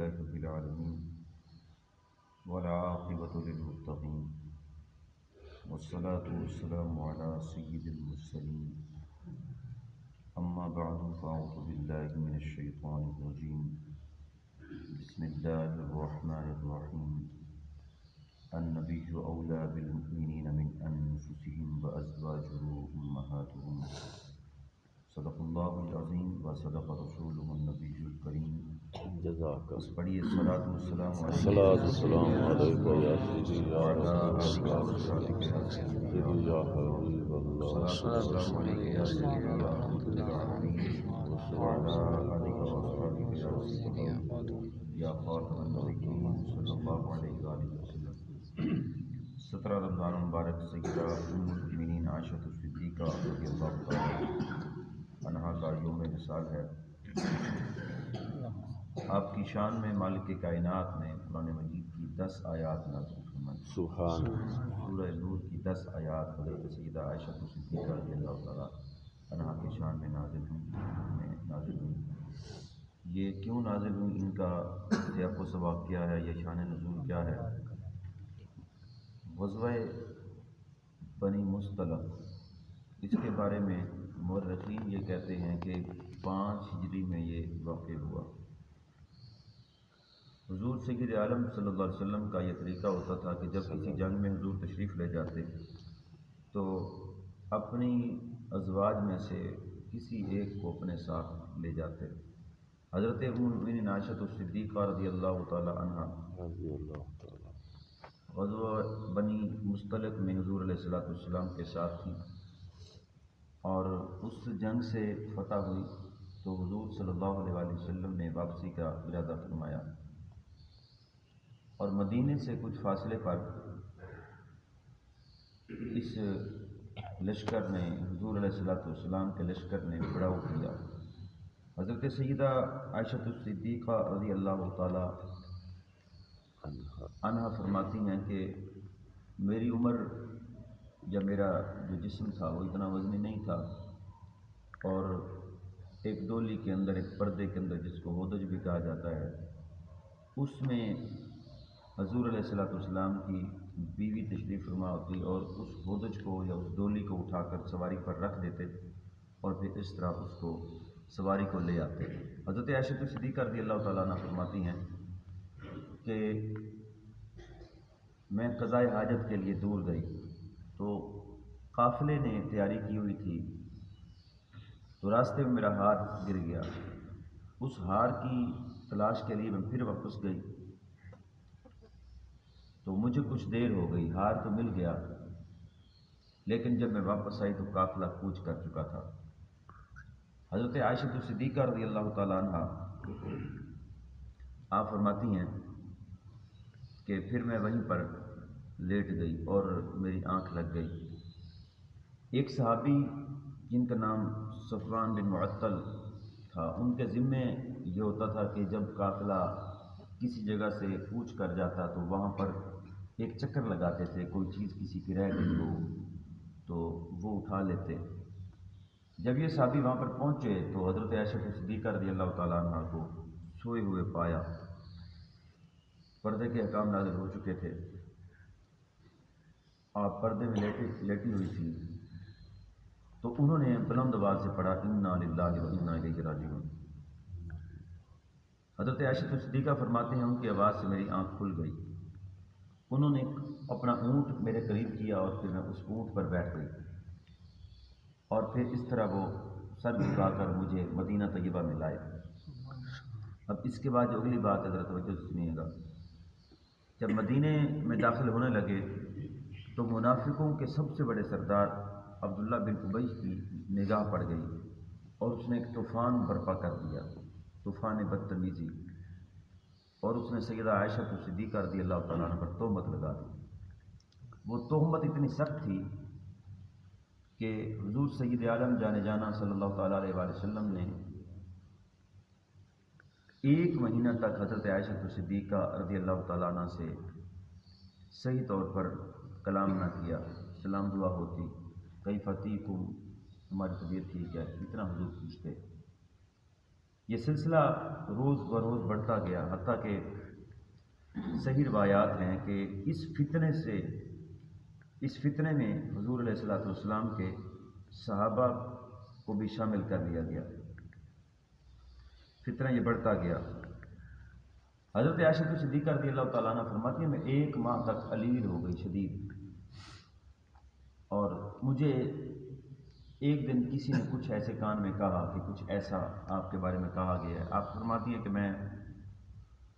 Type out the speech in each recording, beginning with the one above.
لله رب العالمين والعاقبة للمتقين والصلاة والسلام على سيد المرسلين أما بعد فأعوذ بالله من الشيطان الرجيم بسم الله الرحمن الرحيم النبي أولى بالمؤمنين من أنفسهم وأزواجه أمهاتهم صدق اللہ العظیم و صدق رسولہ النبی الکریم. جزاک اس پڑھیے الصلاۃ والسلام الصلاۃ والسلام علیک یا سیدی یا رسول اللہ یا حبیب اللہ الصلاۃ والسلام علیک یا سیدی یا رحمۃ العالمین وعلی آلک و اصحابک یا سیدی یا خاتم النبیین صلی اللہ علیہ وآلہ وسلم. 17 رمضان مبارک سیدہ ام المؤمنین عائشہ صدیقہ رضی اللہ تعالی عنہا کا یوم وصال ہے. آپ کی شان میں مالک کائنات نے قرآن مجید کی 10 آیات نازل فرمائی. سبحان سورہ نور کی 10 آیات حضرت سیدہ عائشہ صدیقہ رضی اللہ تعالی عنہا کی شان میں نازل ہوئی. یہ کیوں نازل ہوئی، ان کا سیاق و سباق کیا ہے، یہ شان نزول کیا ہے؟ غزوہ بنی مصطلق، اس کے بارے میں مورخین یہ کہتے ہیں کہ 5 ہجری میں یہ واقع ہوا. حضور سید عالم صلی اللہ علیہ وسلم کا یہ طریقہ ہوتا تھا کہ جب کسی جنگ میں حضور تشریف لے جاتے تو اپنی ازواج میں سے کسی ایک کو اپنے ساتھ لے جاتے. حضرت ام المؤمنین عائشہ صدیقہ رضی اللہ تعالی عنہا غزوہ بنی مصطلق میں حضور علیہ السلام کے ساتھ تھی، اور اس جنگ سے فتح ہوئی تو حضور صلی اللہ علیہ وسلم نے واپسی کا ارادہ فرمایا، اور مدینے سے کچھ فاصلے پر اس لشکر نے حضور علیہ السلام کے لشکر نے پڑاؤ کیا. حضرت سیدہ عائشہ صدیقہ رضی اللہ تعالی عنہا فرماتی ہیں کہ میری عمر یا میرا جو جسم تھا وہ اتنا وزنی نہیں تھا، اور ایک ڈولی کے اندر، ایک پردے کے اندر جس کو ہودج بھی کہا جاتا ہے، اس میں حضور علیہ السلام کی بیوی تشریف فرما ہوتی اور اس ہودج کو یا اس ڈولی کو اٹھا کر سواری پر رکھ دیتے اور پھر اس طرح اس کو سواری کو لے آتے. حضرت عائشہ صدیقہ رضی اللہ تعالیٰ عنہ فرماتی ہیں کہ میں قضائے حاجت کے لیے دور گئی تو قافلے نے تیاری کی ہوئی تھی، تو راستے میں میرا ہار گر گیا. اس ہار کی تلاش کے لیے میں پھر واپس گئی تو مجھے کچھ دیر ہو گئی. ہار تو مل گیا، لیکن جب میں واپس آئی تو قافلہ کوچ کر چکا تھا. حضرت عائشہ صدیقہ رضی اللہ تعالیٰ عنہ آپ فرماتی ہیں کہ پھر میں وہیں پر لیٹ گئی اور میری آنکھ لگ گئی. ایک صحابی جن کا نام صفوان بن معطل تھا، ان کے ذمے یہ ہوتا تھا کہ جب قافلہ کسی جگہ سے کوچ کر جاتا تو وہاں پر ایک چکر لگاتے تھے، کوئی چیز کسی کی رہ گئی ہو تو وہ اٹھا لیتے. جب یہ صحابی وہاں پر پہنچے تو حضرت عائشہ صدیقہ رضی اللہ تعالیٰ عنہ کو سوئے ہوئے پایا. پردے کے احکام نازل ہو چکے تھے، آپ پردے میں لیٹی ہوئی تھی، تو انہوں نے بلند آواز سے پڑھا انا للہ و انا الیہ راجعون. حضرت عائشہ صدیقہ فرماتے ہیں ان کی آواز سے میری آنکھ کھل گئی. انہوں نے اپنا اونٹ میرے قریب کیا اور پھر میں اس اونٹ پر بیٹھ گئی، اور پھر اس طرح وہ سر جھکا کر مجھے مدینہ طیبہ میں لائے. اب اس کے بعد جو اگلی بات ہے ذرا توجہ سے سنیے گا. جب مدینے میں داخل ہونے لگے تو منافقوں کے سب سے بڑے سردار عبداللہ بن ابی کی نگاہ پڑ گئی اور اس نے ایک طوفان برپا کر دیا، طوفان بدتمیزی، اور اس نے سیدہ عائشہ صدیقہ رضی اللہ تعالیٰ عنہ پر تہمت لگا دی. وہ تہمت اتنی سخت تھی کہ حضور سید عالم جانے جانا صلی اللہ تعالیٰ علیہ وآلہ وسلم نے 1 مہینہ تک حضرت عائشہ صدیقہ رضی اللہ تعالیٰ عنہ سے صحیح طور پر کلام نہ کیا. سلام دعا ہوتی، کیف تیکم، تمہاری طبیعت ٹھیک ہے، اتنا حضور پوچھتے. یہ سلسلہ روز بروز بڑھتا گیا، حتیٰ کہ صحیح روایات ہیں کہ اس فتنے میں حضور علیہ الصلوۃ والسلام کے صحابہ کو بھی شامل کر لیا گیا۔ فتنہ یہ بڑھتا گیا۔ حضرت عائشہ صدیقہ رضی اللہ تعالیٰ عنہ فرماتی ہیں میں 1 ماہ تک علیر ہو گئی شدید، اور مجھے ایک دن کسی نے کچھ ایسے کان میں کہا کہ کچھ ایسا آپ کے بارے میں کہا گیا ہے۔ آپ فرماتی ہیں کہ میں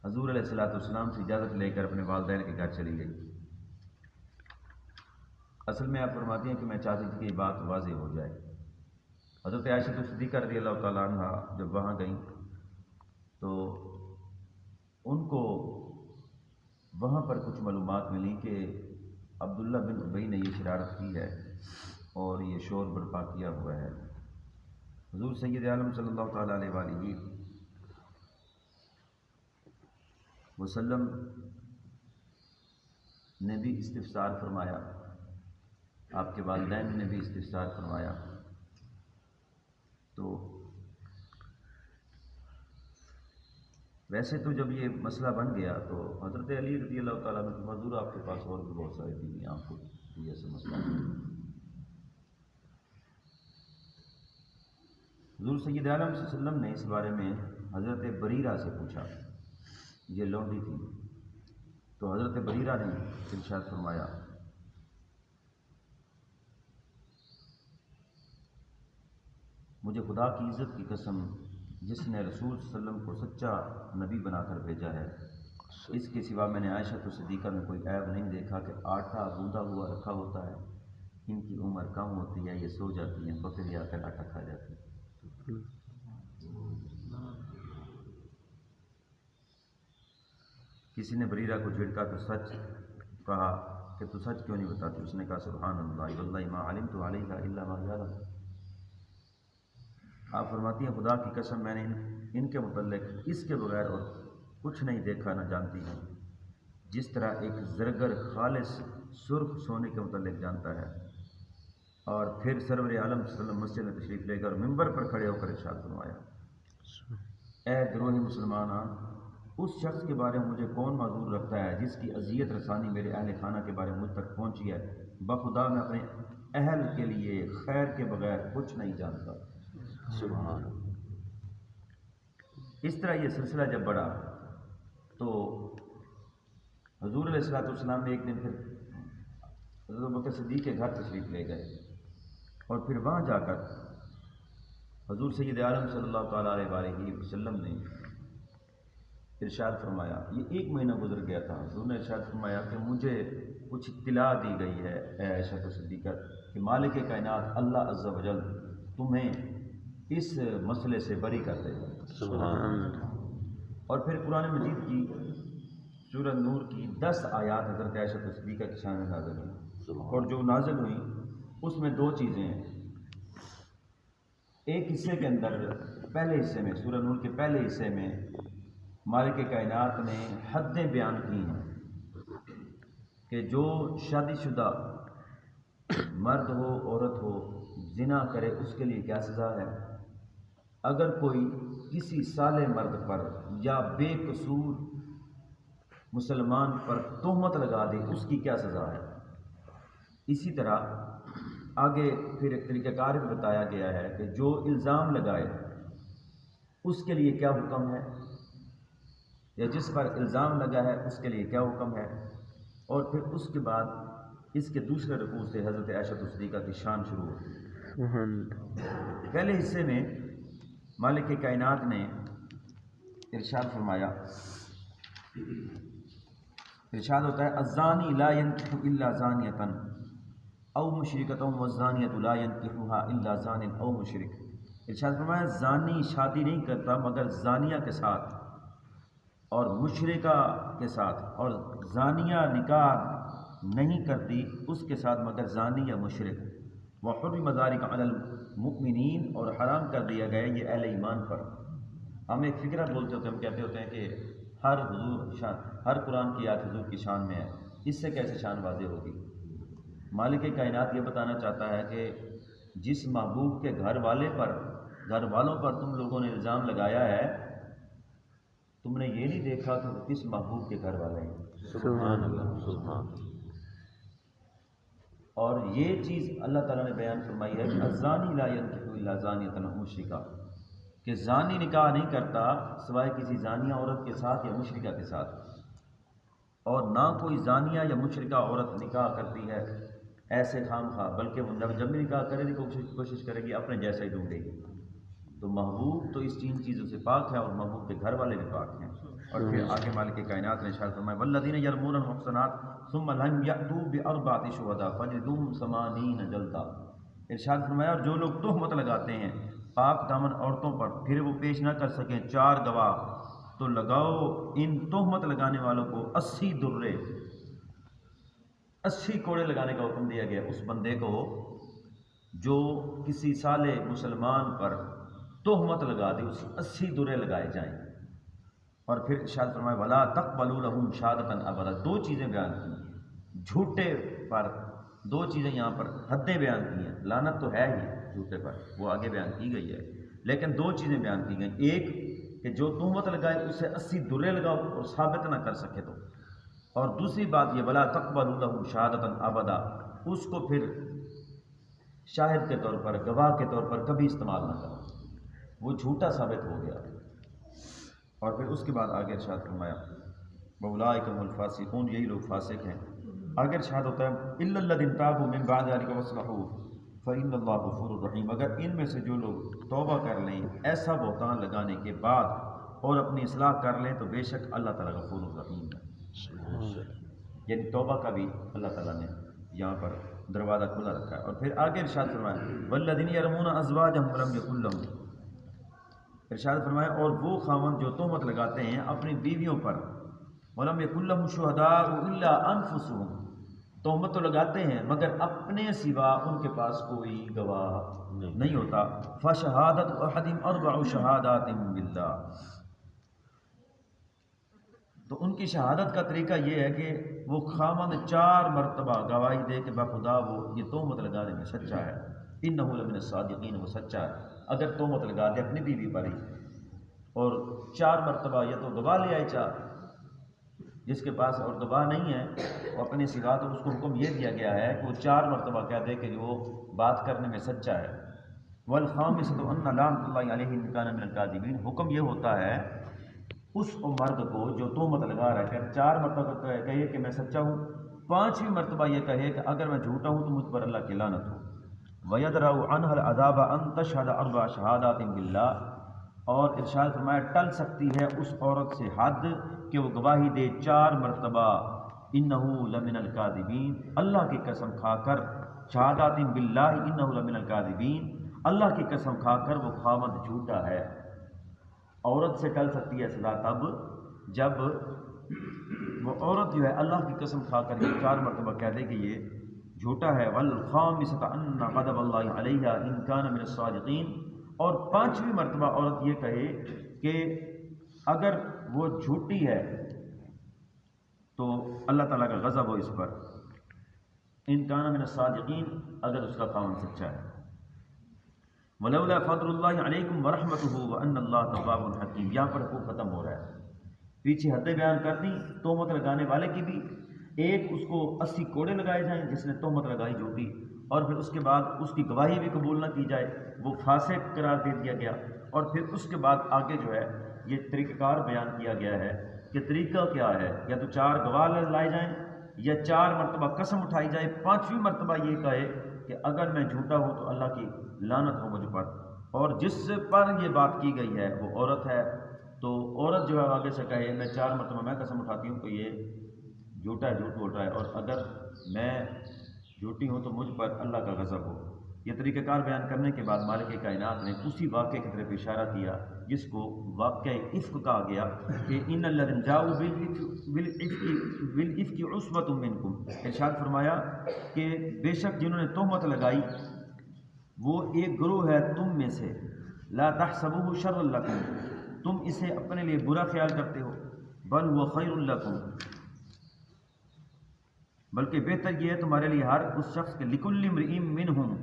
حضور علیہ الصلوۃ والسلام سے اجازت لے کر اپنے والدین کے گھر چلی گئی۔ اصل میں آپ فرماتی ہیں کہ میں چاہتی تھی کہ یہ بات واضح ہو جائے۔ حضرت عائشہ صدیقہ رضی اللہ تعالیٰ عنہ جب وہاں گئیں تو ان کو وہاں پر کچھ معلومات ملی کہ عبداللہ بن ابی نے یہ شرارت کی ہے اور یہ شور برپا کیا ہوا ہے۔ حضور سید عالم صلی اللہ تعالیٰ علیہ وآلہ وسلم نے بھی استفسار فرمایا، آپ کے والدین نے بھی استفسار فرمایا، تو ویسے تو جب یہ مسئلہ بن گیا تو حضرت علی رضی اللہ تعالیٰ عنہ فرمایا حضور آپ کے پاس اور بھی بہت سارے دینی آپ کو یہ ایسا مسئلہ ہے۔ حضور سید عالم صلی اللہ علیہ وسلم نے اس بارے میں حضرت بریرہ سے پوچھا، یہ لونڈی تھی، تو حضرت بریرہ نے ارشاد فرمایا مجھے خدا کی عزت کی قسم جس نے رسول صلی اللہ علیہ وسلم کو سچا نبی بنا کر بھیجا ہے، اس کے سوا میں نے عائشہ صدیقہ میں کوئی عیب نہیں دیکھا کہ آٹا گوندا ہوا رکھا ہوتا ہے، ان کی عمر کم ہوتی ہے، یہ سو جاتی ہیں، بکری آ کر آٹا کھا جاتی ہے۔ کسی نے بریرہ کو جھڑکا تو سچ کہا کہ تو سچ کیوں نہیں بتاتی؟ اس نے کہا سبحان اللہ واللہ ما علمت علیہ الا ما یعلم۔ آپ فرماتی ہیں خدا کی قسم میں نے ان کے متعلق اس کے بغیر اور کچھ نہیں دیکھا نہ جانتی ہوں، جس طرح ایک زرگر خالص سرخ سونے کے متعلق جانتا ہے۔ اور پھر سرور عالم صلی اللہ علیہ وسلم مسجد میں تشریف لے کر ممبر پر کھڑے ہو کر ارشاد فرمایا اے گروہ مسلمانان، اس شخص کے بارے میں مجھے کون معذور رکھتا ہے جس کی اذیت رسانی میرے اہل خانہ کے بارے میں مجھ تک پہنچی ہے؟ بخدا میں اپنے اہل کے لیے خیر کے بغیر کچھ نہیں جانتا۔ سبحان اس طرح یہ سلسلہ جب بڑھا تو حضور علیہ الصلوۃ والسلام نے ایک دن پھر حضرت ابوبکر صدیق کے گھر تشریف لے گئے، اور پھر وہاں جا کر حضور سید عالم صلی اللہ تعالیٰ علیہ وآلہ وسلم نے ارشاد فرمایا، یہ 1 مہینہ گزر گیا تھا، حضور نے ارشاد فرمایا کہ مجھے کچھ اطلاع دی گئی ہے اے عائشہ صدیقہ کہ مالک کائنات اللہ عز و جل تمہیں اس مسئلے سے بری کر دے گا۔ سبحان اور پھر قرآن مجید کی سورہ نور کی 10 آیات حضرت عائشہ صدیقہ کی شان میں نازل ہوئی، اور جو نازل ہوئی اس میں 2 چیزیں ہیں۔ ایک حصے کے اندر پہلے حصے میں سورہ نور کے پہلے حصے میں مالک کائنات نے حدیں بیان کی ہیں کہ جو شادی شدہ مرد ہو عورت ہو زنا کرے اس کے لیے کیا سزا ہے، اگر کوئی کسی صالح مرد پر یا بے قصور مسلمان پر تہمت لگا دے اس کی کیا سزا ہے۔ اسی طرح آگے پھر ایک طریقہ کار بھی بتایا گیا ہے کہ جو الزام لگائے اس کے لیے کیا حکم ہے، یا جس پر الزام لگا ہے اس کے لیے کیا حکم ہے۔ اور پھر اس کے بعد اس کے دوسرے رکوع سے حضرت عائشہ صدیقہ کی شان شروع ہوتی ہے۔ پہلے حصے میں مالک کائنات نے ارشاد فرمایا، ارشاد ہوتا ہے الزانی لا ينکح الا زانیۃ او مشرکۃ والزانیۃ لا ينکحها الا زان او مشرک۔ ارشاد فرمایا زانی شادی نہیں کرتا مگر زانیہ کے ساتھ اور مشرکہ کے ساتھ، اور زانیہ نکاح نہیں کرتی اس کے ساتھ مگر زانی یا مشرک۔ وحرم ذلک علی المؤمنین، اور حرام کر دیا گیا یہ اہل ایمان پر۔ ہم ایک فکرہ بولتے ہوتے ہم کہتے ہوتے ہیں کہ ہر قرآن کی آیت حضور کی شان میں ہے، اس سے کیسے شان واضح ہوگی؟ مالک کائنات یہ بتانا چاہتا ہے کہ جس محبوب کے گھر والے پر گھر والوں پر تم لوگوں نے الزام لگایا ہے، تم نے یہ نہیں دیکھا کہ وہ کس محبوب کے گھر والے ہیں۔ سبحان اللہ، سبحان اللہ۔ اور یہ چیز اللہ تعالیٰ نے بیان فرمائی ہے کہ الزانی لا ينکح الا زانیۃ او مشرکہ، کہ زانی نکاح نہیں کرتا سوائے کسی زانیہ عورت کے ساتھ یا مشرکہ کے ساتھ، اور نہ کوئی زانیہ یا مشرکہ عورت نکاح کرتی ہے ایسے خام خواہ، بلکہ وہ جب بھی نکاح کرے گی کوشش کرے گی اپنے جیسا ہی ڈھونڈے گی۔ تو محبوب تو اس تین چیزوں سے پاک ہے، اور محبوب کے گھر والے بھی پاک ہیں۔ اور پھر آگے مالک کائنات نے ارشاد فرمایا والذین یرمون المحصنات ثم لم یأتوا بأربعة شہداء فجلدوہم 80 جلدہ۔ ارشاد فرمایا اور جو لوگ تہمت لگاتے ہیں پاک دامن عورتوں پر پھر وہ پیش نہ کر سکیں 4 گواہ، تو لگاؤ ان تہمت لگانے والوں کو 80 درے، 80 کوڑے لگانے کا حکم دیا گیا اس بندے کو جو کسی صالح مسلمان پر تہمت لگا دے، اس 80 درے لگائے جائیں۔ اور پھر ارشاد فرمایا ولا تقبلوا لهم شہادۃ ابدا، 2 چیزیں بیان کی جھوٹے پر، 2 چیزیں یہاں پر حدیں بیان کی ہیں، لعنت تو ہے ہی جھوٹے پر، وہ آگے بیان کی گئی ہے، لیکن 2 چیزیں بیان کی گئیں، ایک کہ جو تہمت لگائے اسے 80 درے لگاؤ اور ثابت نہ کر سکے تو، اور دوسری بات یہ ولا تقبلوا له شہادۃ ابدا، اس کو پھر شاہد کے طور پر، گواہ کے طور پر کبھی استعمال نہ کرو، وہ جھوٹا ثابت ہو گیا۔ اور پھر اس کے بعد آگے ارشاد فرمایا وَأُولَٰئِکَ هُمُ الْفَاسِقُونَ، یہی لوگ فاسق ہیں۔ آگے ارشاد ہوتا ہے إِلَّا الَّذِينَ تَابُوا مِن بَعْدِ ذَلِكَ وَأَصْلَحُوا فَإِنَّ اللَّهَ غَفُورٌ رَحِيمٌ، اگر ان میں سے جو لوگ توبہ کر لیں ایسا بہتان لگانے کے بعد اور اپنی اصلاح کر لیں تو بے شک اللہ تعالیٰ غفور الرحیم ہے، یعنی توبہ کا بھی اللہ تعالیٰ نے یہاں پر دروازہ کھلا رکھا ہے۔ اور پھر آگے ارشاد فرمایا وَالَّذِينَ يَرْمُونَ أَزْوَاجَهُمْ وَلَمْ يَكُن لَّهُمْ، ارشاد فرمایا اور وہ خاوند جو تہمت لگاتے ہیں اپنی بیویوں پر وَلَمْ يَكُن لَّهُمْ شُهَدَاءُ إِلَّا أَنفُسُهُمْ، تہمت تو لگاتے ہیں مگر اپنے سوا ان کے پاس کوئی گواہ نہیں ہوتا، فَشَهَادَةُ أَحَدِهِمْ 4 شَهَادَاتٍ بِاللَّهِ، تو ان کی شہادت کا طریقہ یہ ہے کہ وہ خاوند 4 مرتبہ گواہی دے کہ بخدا وہ یہ تہمت لگانے میں سچا ہے، انہ لمن الصادقین، وہ سچا ہے اگر تہمت لگا دے اپنی بیوی پر ہی، اور 4 مرتبہ یا تو گواہ لے آئے 4، جس کے پاس اور گواہ نہیں ہے وہ اپنے سوا، تو اس کو حکم یہ دیا گیا ہے کہ وہ 4 مرتبہ کہہ دے کہ وہ بات کرنے میں سچا ہے۔ والخامسۃ ان لعنۃ اللہ علیہ ان کان من الکاذبین، حکم یہ ہوتا ہے اس مرد کو جو تہمت لگا رہا ہے کہ 4 مرتبہ کہے کہ میں سچا ہوں، 5ویں مرتبہ یہ کہے کہ اگر میں جھوٹا ہوں تو مجھ پر اللہ کی لعنت ہو۔ وَيَدْرَأُ عَنْهَا الْعَذَابَ أَن تَشْهَدَ 4 شَهَادَاتٍ بِاللَّهِ، اور ارشاد فرمایا ٹل سکتی ہے اس عورت سے حد کہ وہ گواہی دے 4 مرتبہ انہ لمن الکاذبین، اللہ کی قسم کھا کر، شہادات باللہ انہ لمن الکاذبین، اللہ کی قسم کھا کر وہ خاوند جھوٹا ہے۔ عورت سے ٹل سکتی ہے سزا تب جب وہ عورت جو ہے اللہ کی قسم کھا کر یہ 4 مرتبہ کہہ دے کہ یہ جھوٹا ہے۔ والخامسۃ ان غضب اللہ علیہ ان کان من الصادقین، اور 5ویں مرتبہ عورت یہ کہے کہ اگر وہ جھوٹی ہے تو اللہ تعالیٰ کا غضب ہو اس پر، ان کان من الصادقین، اگر اس کا خاوند سچا ہے۔ ولولا فضل اللہ علیکم ورحمتہ وان اللہ تواب حکیم، یہاں پر حقوق ختم ہو رہا ہے، پیچھے حدیں بیان کر دی تہمت لگانے والے کی بھی، ایک اس کو 80 کوڑے لگائے جائیں جس نے تہمت لگائی جھوٹی، اور پھر اس کے بعد اس کی گواہی بھی قبول نہ کی جائے، وہ فاسق قرار دے دیا گیا، اور پھر اس کے بعد آگے جو ہے یہ طریقہ کار بیان کیا گیا ہے کہ طریقہ کیا ہے، یا تو 4 گواہ لائے جائیں یا 4 مرتبہ قسم اٹھائی جائے، 5ویں مرتبہ یہ کہے کہ اگر میں جھوٹا ہوں تو اللہ کی لعنت ہو مجھ پر، اور جس پر یہ بات کی گئی ہے وہ عورت ہے، تو عورت جو ہے آگے سے کہے میں 4 مرتبہ میں قسم اٹھاتی ہوں کہ یہ جھوٹا ہے، جھوٹ بول رہا ہے، اور اگر میں جھوٹی ہوں تو مجھ پر اللہ کا غضب ہو۔ یہ طریقہ کار بیان کرنے کے بعد مالک کائنات نے اسی واقعے کی طرف اشارہ کیا جس کو واقعہ عفق کہا گیا کہ ان الذین جاؤوا بالعفک عصبۃ منکم، ارشاد فرمایا کہ بے شک جنہوں نے تہمت لگائی وہ ایک گروہ ہے تم میں سے، لا تحسبوه شرا لکم، تم اسے اپنے لیے برا خیال کرتے ہو، بل هو خیر لکم، بلکہ بہتر یہ ہے تمہارے لیے ہر اس شخص کے لکل امرئ منہم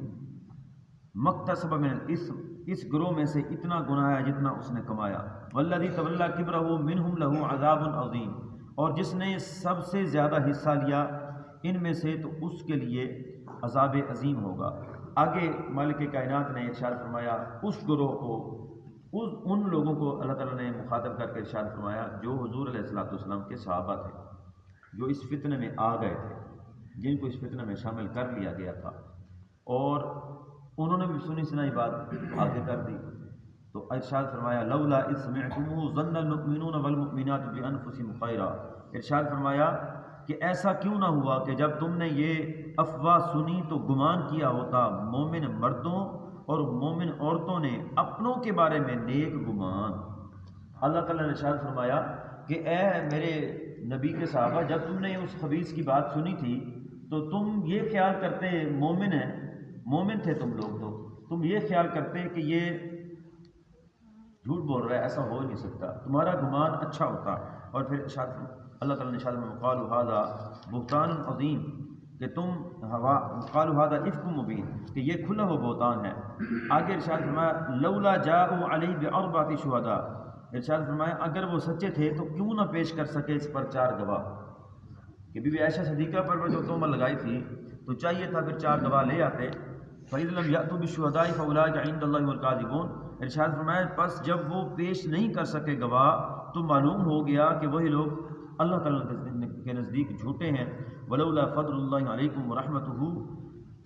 مکتسب من الاثم، اس گروہ میں سے اتنا گناہ ہے جتنا اس نے کمایا۔ والذی تولی کبرہ منہم لہ عذاب عظیم، اور جس نے سب سے زیادہ حصہ لیا ان میں سے تو اس کے لیے عذاب عظیم ہوگا۔ آگے مالک کائنات نے ارشاد فرمایا اس گروہ کو، ان لوگوں کو اللہ تعالیٰ نے مخاطب کر کے ارشاد فرمایا جو حضور علیہ الصلوۃ والسلام کے صحابہ تھے، جو اس فتنے میں آ گئے تھے، جن کو اس فتنے میں شامل کر لیا گیا تھا، اور انہوں نے بھی سنی سنائی بات آگے کر دی، تو ارشاد فرمایا لولا اذ سمعتموہ ظن المؤمنون والمؤمنات بانفسہم خیرا، ارشاد فرمایا کہ ایسا کیوں نہ ہوا کہ جب تم نے یہ افواہ سنی تو گمان کیا ہوتا مومن مردوں اور مومن عورتوں نے اپنوں کے بارے میں نیک گمان۔ اللہ تعالیٰ نے ارشاد فرمایا کہ اے میرے نبی کے صحابہ، جب تم نے اس خبیث کی بات سنی تھی تو تم یہ خیال کرتے، مومن ہیں، مومن تھے تم لوگ، تو تم یہ خیال کرتے کہ یہ جھوٹ بول رہا ہے، ایسا ہو ہی نہیں سکتا، تمہارا گمان اچھا ہوتا۔ اور پھر اللہ تعالیٰ نے ارشاد میں قالوا ھذا بہتان عظیم، کہ تم قالوا ھذا افک مبین، کہ یہ کھلا ہوا بہتان ہے۔ آگے ارشاد فرمایا لولا جاءوا علیہ باربعۃ شہداء، ارشاد فرمایا اگر وہ سچے تھے تو کیوں نہ پیش کر سکے اس پر 4 گواہ، کہ بی بی عائشہ صدیقہ پر جو تہمت لگائی تھی تو چاہیے تھا پھر 4 گواہ لے آتے۔ فَإِذْ لَمْ يَأْتُوا بِالشُّهَدَاءِ فَأُولَٰئِكَ عِندَ اللَّهِ هُمُ الْكَاذِبُونَ، ارشاد فرمایا پس جب وہ پیش نہیں کر سکے گواہ تو معلوم ہو گیا کہ وہی لوگ اللہ تعالیٰ کے نزدیک جھوٹے ہیں۔ وَلَوْلَا فَضْلُ اللَّهِ عَلَيْكُمْ وَرَحْمَتُهُ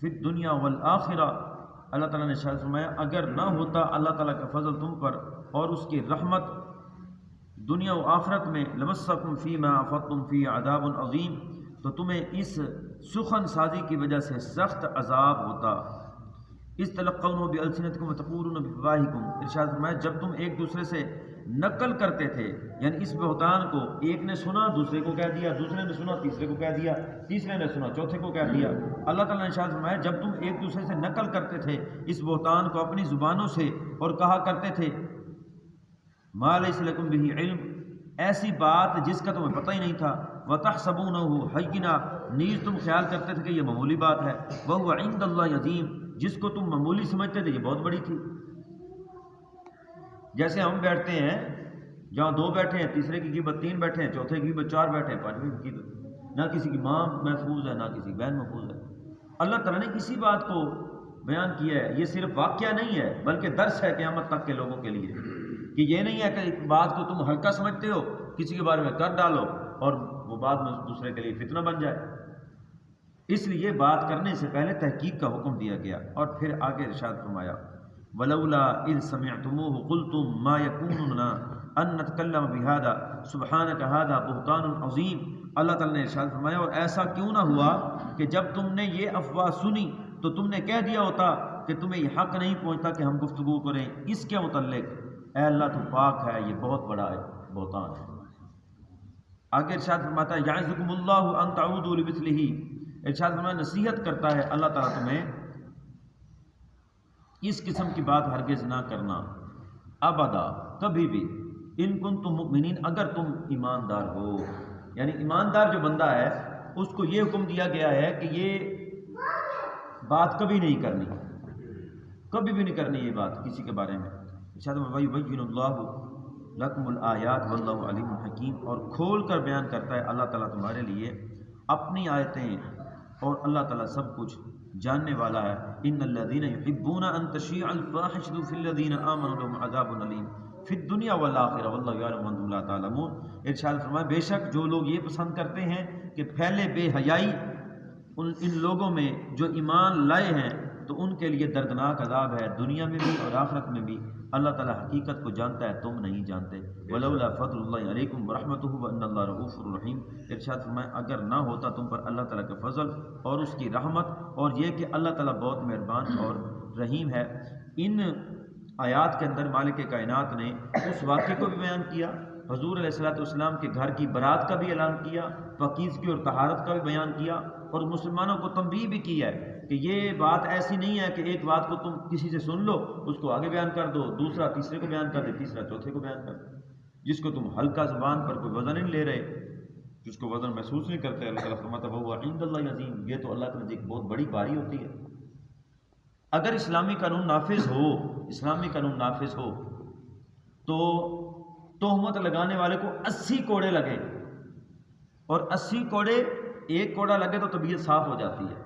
فِي الدُّنْيَا وَالْآخِرَةِ، اللہ تعالیٰ نے ارشاد فرمایا اگر نہ ہوتا اللہ تعالیٰ کا فضل تم پر اور اس کی رحمت دنیا و آخرت میں، لَمَسَّكُمْ فِيمَا أَفَضْتُمْ فِيهِ عَذَابٌ عَظِيمٌ، تو تمہیں اس سخن سازی کی وجہ سے سخت عذاب ہوتا۔ اِذْ تَلَقَّوْنَهُ بِأَلْسِنَتِكُمْ وَتَقُولُونَ بِأَفْوَاهِكُمْ، ارشاد فرمایا جب تم ایک دوسرے سے نقل کرتے تھے، یعنی اس بہتان کو ایک نے سنا دوسرے کو کہہ دیا، دوسرے نے سنا تیسرے کو کہہ دیا، تیسرے نے سنا چوتھے کو کہہ دیا۔ اللہ تعالیٰ نے ارشاد فرمایا جب تم ایک دوسرے سے نقل کرتے تھے اس بہتان کو اپنی زبانوں سے، اور کہا کرتے تھے مَا لَيْسَ لَكُمْ بِهِ عِلْمٌ، ایسی بات جس کا تمہیں پتہ ہی نہیں تھا، وَتَحْسَبُونَهُ هَيِّنًا، نیز تم خیال کرتے تھے کہ یہ معمولی بات ہے، وَهُوَ عِندَ اللَّهِ عَظِيمٌ، جس کو تم معمولی سمجھتے تھے یہ بہت بڑی تھی۔ جیسے ہم بیٹھتے ہیں، جہاں 2 بیٹھے ہیں تیسرے کی غیبت 3 بیٹھے ہیں، چوتھے کی غیبت 4 بیٹھے ہیں، 5ویں کی غیبت، نہ کسی کی ماں محفوظ ہے نہ کسی کی بہن محفوظ ہے۔ اللہ تعالیٰ نے اسی بات کو بیان کیا ہے، یہ صرف واقعہ نہیں ہے بلکہ درس ہے قیامت تک کے لوگوں کے لیے، کہ یہ نہیں ہے کہ ایک بات کو تم ہلکا سمجھتے ہو کسی کے بارے میں کر ڈالو اور وہ بعد میں دوسرے کے لیے فتنہ بن جائے، اس لیے بات کرنے سے پہلے تحقیق کا حکم دیا گیا۔ اور پھر آگے ارشاد فرمایا وَلَوْلَا إِذْ سَمِعْتُمُوهُ قُلْتُمْ مَا يَكُونُ لَنَا أَن نَّتَكَلَّمَ بِهَٰذَا سُبْحَانَكَ هَٰذَا بُهْتَانٌ عَظِيمٌ، اللہ تعالیٰ نے ارشاد فرمایا اور ایسا کیوں نہ ہوا کہ جب تم نے یہ افواہ سنی تو تم نے کہہ دیا ہوتا کہ تمہیں یہ حق نہیں پہنچتا کہ ہم گفتگو کریں اس کے متعلق، اے اللہ تو پاک ہے، یہ بہت بڑا بہتان ہے۔ آگے ارشاد فرماتا ہے یعظکم اللہ ان تعودوا لمثلہ، ارشاد فرمایا نصیحت کرتا ہے اللہ تعالیٰ تمہیں اس قسم کی بات ہرگز نہ کرنا، ابدا، کبھی بھی، ان کنتم مؤمنین، اگر تم ایماندار ہو، یعنی ایماندار جو بندہ ہے اس کو یہ حکم دیا گیا ہے کہ یہ بات کبھی نہیں کرنی، کبھی بھی نہیں کرنی یہ بات کسی کے بارے میں۔ ارشاد وَيُبَيِّنُ اللَّهُ لَكُمُ الْآيَاتِ وَاللَّهُ عَلِيمٌ حَكِيمٌ، اور کھول کر بیان کرتا ہے اللہ تعالیٰ تمہارے لیے اپنی آیتیں، اور اللہ تعالیٰ سب کچھ جاننے والا ہے۔ ان الذين يحبون ان تشيع الفاحشة في الذين آمنوا لهم عذاب أليم في الدنيا والآخرة والله يعلم وانتم لا تعلمون، ارشاد فرمایا بے شک جو لوگ یہ پسند کرتے ہیں کہ پھیلے بے حیائی ان لوگوں میں جو ایمان لائے ہیں تو ان کے لیے دردناک عذاب ہے دنیا میں بھی اور آخرت میں بھی، اللہ تعالیٰ حقیقت کو جانتا ہے تم نہیں جانتے۔ وَلَوْلَا فَضْلُ اللَّهِ عَلَيْكُمْ وَرَحْمَتُهُ وَأَنَّ اللَّهَ رَءُوفٌ رَحِيمٌ، ارشاد فرمایا اگر نہ ہوتا تم پر اللہ تعالیٰ کا فضل اور اس کی رحمت اور یہ کہ اللہ تعالیٰ بہت مہربان اور رحیم ہے۔ ان آیات کے اندر مالک کائنات نے اس واقعے کو بھی بیان کیا، حضور علیہ الصلوۃ والسلام کے گھر کی برات کا بھی اعلان کیا، پاکیزگی اور طہارت کا بھی بیان کیا، اور مسلمانوں کو تنبیہ بھی کی ہے کہ یہ بات ایسی نہیں ہے کہ ایک بات کو تم کسی سے سن لو اس کو آگے بیان کر دو، دوسرا تیسرے کو بیان کر دے، تیسرا چوتھے کو بیان کر دے، جس کو تم ہلکا زبان پر کوئی وزن نہیں لے رہے، جس کو وزن محسوس نہیں کرتے، اللہ تعالیٰ فرماتا ہے وَهُوَ عِندَ اللَّهِ عَظِيمٌ، یہ تو اللہ کے نزدیک بہت بڑی باری ہوتی ہے۔ اگر اسلامی قانون نافذ ہو اسلامی قانون نافذ ہو تو تہمت لگانے والے کو 80 کوڑے لگیں، اور 80 کوڑے، ایک کوڑا لگے تو طبیعت صاف ہو جاتی ہے،